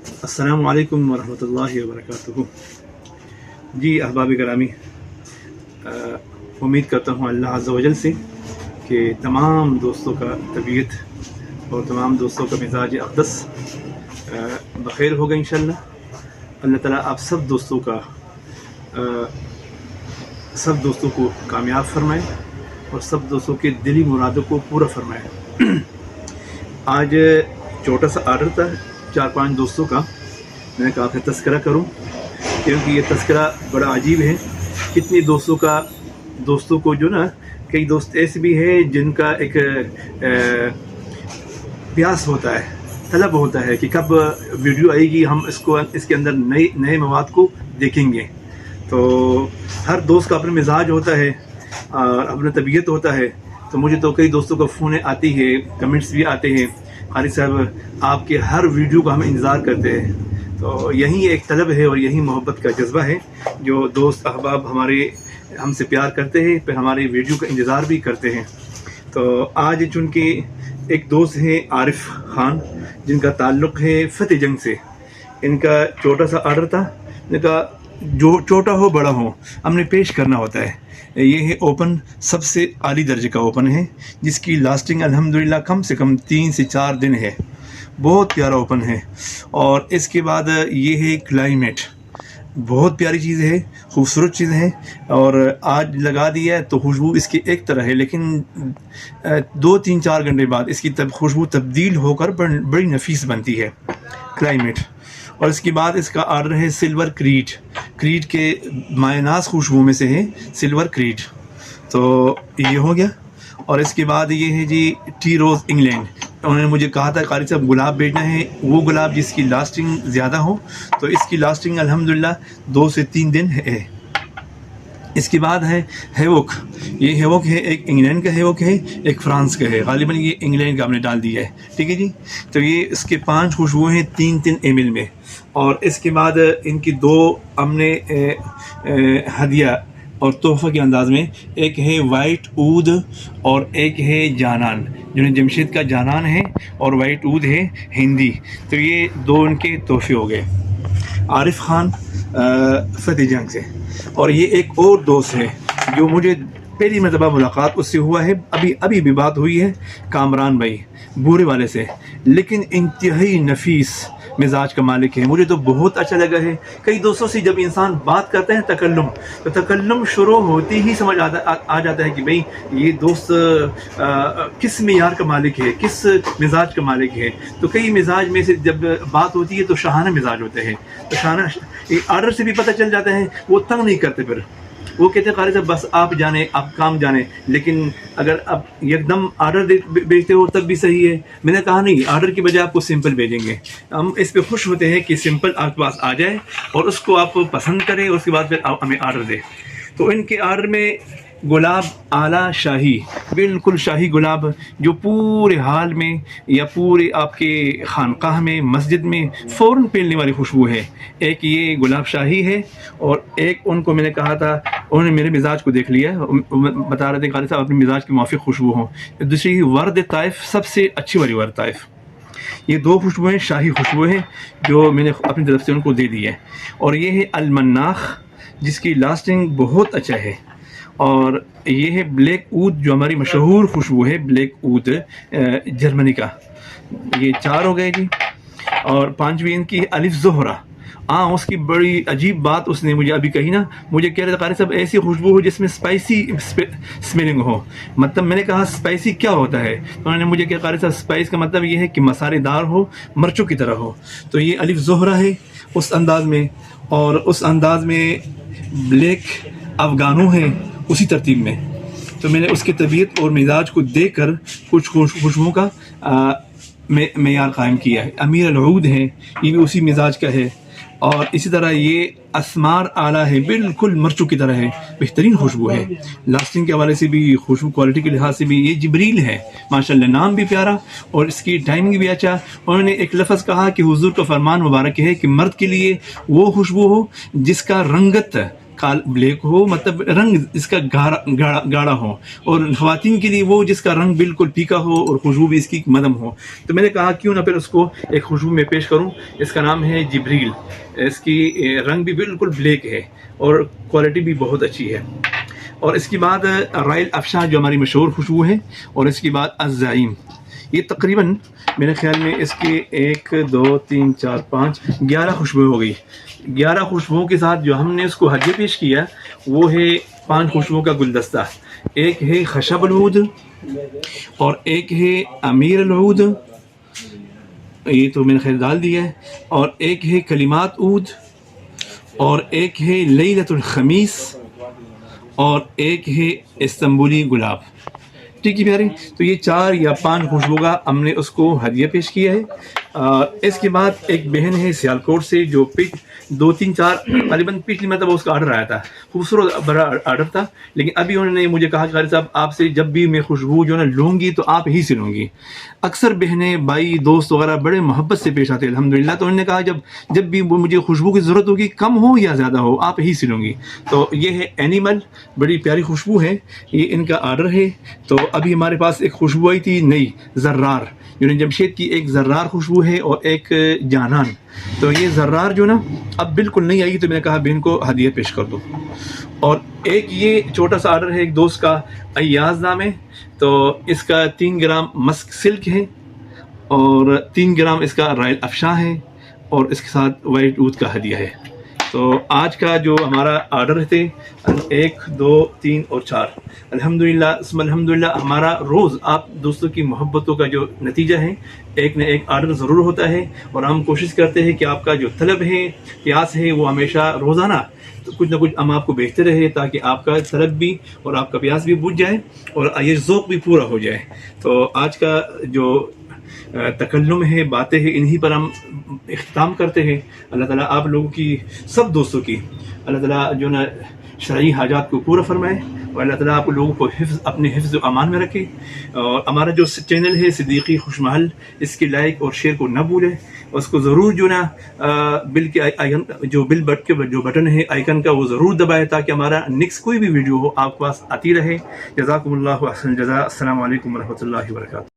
अस्सलामु अलैकुम वरहमतुल्लाहि वबरकातुहू। जी अहबाब करामी, उम्मीद करता हूँ अल्लाह अज़्ज़ा वजल से कि तमाम दोस्तों का तबीयत और तमाम दोस्तों का मिजाज अक़दस बख़ैर होगा इंशाअल्लाह। अल्लाह ताला आप सब दोस्तों को कामयाब फरमाए और सब दोस्तों के दिली मुरादों को पूरा फरमाए। आज छोटा सा आर्डर था 4-5 दोस्तों का, मैंने कहा फिर तज़किरा करूं क्योंकि ये तज़किरा बड़ा अजीब है। कितने दोस्तों को जो ना, कई दोस्त ऐसे भी हैं जिनका एक प्यास होता है, तलब होता है कि कब वीडियो आएगी, हम इसके अंदर नए मवाद को देखेंगे। तो हर दोस्त का अपना मिजाज होता है और अपना तबीयत होता है। तो मुझे तो कई दोस्तों का फ़ोन आती है, कमेंट्स भी आते हैं, क़ारी साहब आपके हर वीडियो का हम इंतज़ार करते हैं। तो यही एक तलब है और यही मोहब्बत का जज्बा है जो दोस्त अहबाब हमारे हमसे प्यार करते हैं, फिर हमारे वीडियो का इंतज़ार भी करते हैं। तो आज चूँकि एक दोस्त हैं आरिफ ख़ान, जिनका ताल्लुक़ है फतेह जंग से, इनका छोटा सा आर्डर था। इनका जो छोटा हो बड़ा हो हमने पेश करना होता है। ये है ओपन, सबसे आली दर्जे का ओपन है जिसकी लास्टिंग अल्हम्दुलिल्लाह कम से कम 3 से 4 दिन है। बहुत प्यारा ओपन है। और इसके बाद ये है क्लाइमेट, बहुत प्यारी चीज़ है, खूबसूरत चीज़ है। और आज लगा दिया है तो खुशबू इसकी एक तरह है, लेकिन 2-3-4 घंटे बाद इसकी खुशबू तब्दील होकर बड़ी नफीस बनती है क्लाइमेट। और इसके बाद इसका आर्डर है सिल्वर क्रीड के मायनाज खुशबू में से है सिल्वर क्रीड। तो ये हो गया। और इसके बाद ये है जी टी रोज़ इंग्लैंड। उन्होंने मुझे कहा था क़ारी साहब गुलाब भेजना है, वो गुलाब जिसकी लास्टिंग ज़्यादा हो। तो इसकी लास्टिंग अल्हम्दुलिल्लाह 2 से 3 दिन है। इसके बाद है हेवोक। ये हेवोक है, एक इंग्लैंड का हेवोक है, एक फ्रांस का है। गालिबन ये इंग्लैंड का हमने डाल दिया है, ठीक है जी। तो ये इसके 5 खुशबुएँ हैं 3-3 ml में। और इसके बाद इनकी 2 हमने हदिया और तोहफ़ा के अंदाज में, एक है वाइट ऊद और एक है जानान। जिन्हें जमशेद का जानान है और वाइट ऊद है हिंदी। तो ये 2 इनके तोहफ़े हो गए आरिफ ख़ान फतेह जंग से। और ये एक और दोस्त है जो मुझे पहली मरतबा मुलाकात उससे हुआ है, अभी भी बात हुई है, कामरान भाई बूरे वाले से, लेकिन इंतहाई नफीस मिजाज का मालिक है। मुझे तो बहुत अच्छा लगा है। कई दोस्तों से जब इंसान बात करते हैं तो तकल्लुम शुरू होती ही समझ आ जाता है कि भाई ये दोस्त किस मियार का मालिक है, किस मिजाज का मालिक है। तो कई मिजाज में से जब बात होती है तो शाहाना मिजाज होते हैं। तो शाहाना आर्डर से भी पता चल जाता है, वो तंग नहीं करते। फिर वो कहते हैं क़ारी साहब बस आप जाने, आप काम जाने। लेकिन अगर आप एकदम आर्डर भेजते हो तब भी सही है। मैंने कहा नहीं, आर्डर की बजाय आपको सिंपल भेजेंगे। हम इस पे खुश होते हैं कि सिंपल आपके पास आ जाए और उसको आप पसंद करें, उसके बाद फिर आप हमें आर्डर दें। तो इनके आर्डर में गुलाब आला शाही, बिल्कुल शाही गुलाब, जो पूरे हाल में या पूरे आपके खानकाह में, मस्जिद में फ़ौरन फैलने वाली खुशबू है। एक ये गुलाब शाही है और एक उनको मैंने कहा था, उन्होंने मेरे मिजाज को देख लिया, बता रहे थे क़ारी साहब अपने मिजाज की मुआफ़िक खुशबू हो। दूसरी वर्द ताइफ, सबसे अच्छी वाली वर्द ताइफ। ये 2 खुशबुएँ शाही खुशबू हैं जो मैंने अपनी तरफ से उनको दे दी है। और ये है अलमन्नाख, जिसकी लास्टिंग बहुत अच्छा है। और ये है ब्लैक ऊद, जो हमारी मशहूर खुशबू है, ब्लैक ऊद जर्मनी का। ये 4 हो गए जी। और 5वीं इनकी अलिफ ज़ोहरा। उसकी बड़ी अजीब बात उसने मुझे अभी कही ना, मुझे कह रहे थे क़ारी साहब ऐसी खुशबू हो जिसमें स्पाइसी स्मेलिंग हो। मतलब मैंने कहा स्पाइसी क्या होता है? तो उन्होंने मुझे कहा क़ारी साहब स्पाइस का मतलब ये है कि मसालेदार हो, मिर्चों की तरह हो। तो ये अलिफ ज़ोहरा है उस अंदाज़ में। और उस अंदाज़ में ब्लैक अफ़गानो है उसी तरतीब में। तो मैंने उसके तबीयत और मिजाज को देख कर कुछ खुशबुओं का मेयार कायम किया है। अमीर अल-ऊद है, ये भी उसी मिजाज का है। और इसी तरह ये असमार आला है, बिल्कुल मिर्चों की तरह है, बेहतरीन खुशबू है। लास्टिंग के हवाले से भी, खुशबू क्वालिटी के लिहाज से भी ये जिब्रील है माशाल्लाह। नाम भी प्यारा और इसकी टाइमिंग भी अच्छा। उन्होंने एक लफ्ज़ कहा कि हुजूर का फरमान मुबारक है कि मर्द के लिए वो खुशबू हो जिसका रंगत ब्लैक हो, मतलब रंग इसका गाढ़ा हो, और ख़वातीन के लिए वो जिसका रंग बिल्कुल फीका हो और खुशबू भी इसकी मदम हो। तो मैंने कहा क्यों ना फिर उसको एक खुशबू में पेश करूं। इसका नाम है जिब्रील। इसकी रंग भी बिल्कुल ब्लैक है और क्वालिटी भी बहुत अच्छी है। और इसके बाद रायल अफशा जो हमारी मशहूर खुशबू है, और इसके बाद अज़्ज़ाइम। ये तकरीबन मेरे ख्याल में इसके 1 2 3 4 5 11 खुशबू हो गई। 11 खुशबुओं के साथ जो हमने उसको हदिया पेश किया वो है 5 खुशबुओं का गुलदस्ता। एक है खशब अलऊद, और एक है अमीर अलऊद, ये तो मैंने खैर डाल दिया है, और एक है कलिमात ऊद, और एक है लैलतुल खमीस, और एक है इस्तांबुली गुलाब। ठीक है प्यारे, तो ये 4 या 5 खुशबू का हमने उसको हदिया पेश किया है। इसके बाद एक बहन है सियालकोट से जो 2 3 4 तकरीबन पिछली मरतबा उसका ऑर्डर आया था, खूबसूरत बड़ा ऑर्डर था, लेकिन अभी उन्होंने मुझे कहा कि क़ारी साहब आपसे जब भी मैं खुशबू जो ना लूँगी तो आप ही से लूँगी। अक्सर बहनें भाई दोस्त वगैरह बड़े मोहब्बत से पेश आते हैं अल्हम्दुलिल्लाह। तो उन्होंने कहा जब भी मुझे खुशबू की ज़रूरत होगी, कम हो या ज़्यादा हो, आप ही से लूँगी। तो ये है एनिमल, बड़ी प्यारी खुशबू है, ये इनका ऑर्डर है। तो अभी हमारे पास एक खुशबू आई थी नई ज़र्रार, यूनियन जमशेद की एक ज़र्रार खुशबू है और एक जानान। तो ये ज़र्रार जो ना अब बिल्कुल नहीं आई, तो मैंने कहा बहन को हदिया पेश कर दो। और एक ये छोटा सा ऑर्डर है एक दोस्त का, अय्याज़ नाम है, तो इसका 3 ग्राम मस्क सिल्क है, और 3 ग्राम इसका रायल अफशा है, और इसके साथ वाइट ऊद का हदिया है। तो आज का जो हमारा ऑर्डर थे 1 2 3 और 4, अल्हम्दुलिल्लाह हमारा रोज़ आप दोस्तों की मोहब्बतों का जो नतीजा है, एक न एक ऑर्डर ज़रूर होता है। और हम कोशिश करते हैं कि आपका जो तलब है, प्यास है, वो हमेशा रोज़ाना तो कुछ ना कुछ हम आपको भेजते रहे, ताकि आपका तलब भी और आपका प्यास भी बुझ जाए और ये ज़ौक़ भी पूरा हो जाए। तो आज का जो तकल्लुम है, बातें हैं, इन्हीं पर हम इख्तिताम करते हैं। अल्लाह ताला आप लोगों की, सब दोस्तों की, अल्लाह ताला जो ना शरई हाजात को पूरा फरमाए, और अल्लाह ताला आप लोगों को अपने हिफ्ज़ अमान में रखे। और हमारा जो चैनल है सिद्दीकी खुशमहल, इसके लाइक और शेयर को न भूलें, उसको ज़रूर जो ना बिल के आइकन, जो बिल जो बटन है आइकन का, वो ज़रूर दबाएं, ताकि हमारा नेक्स्ट कोई भी वीडियो हो आपके पास आती रहे। जज़ाकुमुल्लाहु अहसन जज़ा। अस्सलामु अलैकुम व रहमतुल्लाहि व बरकातहू।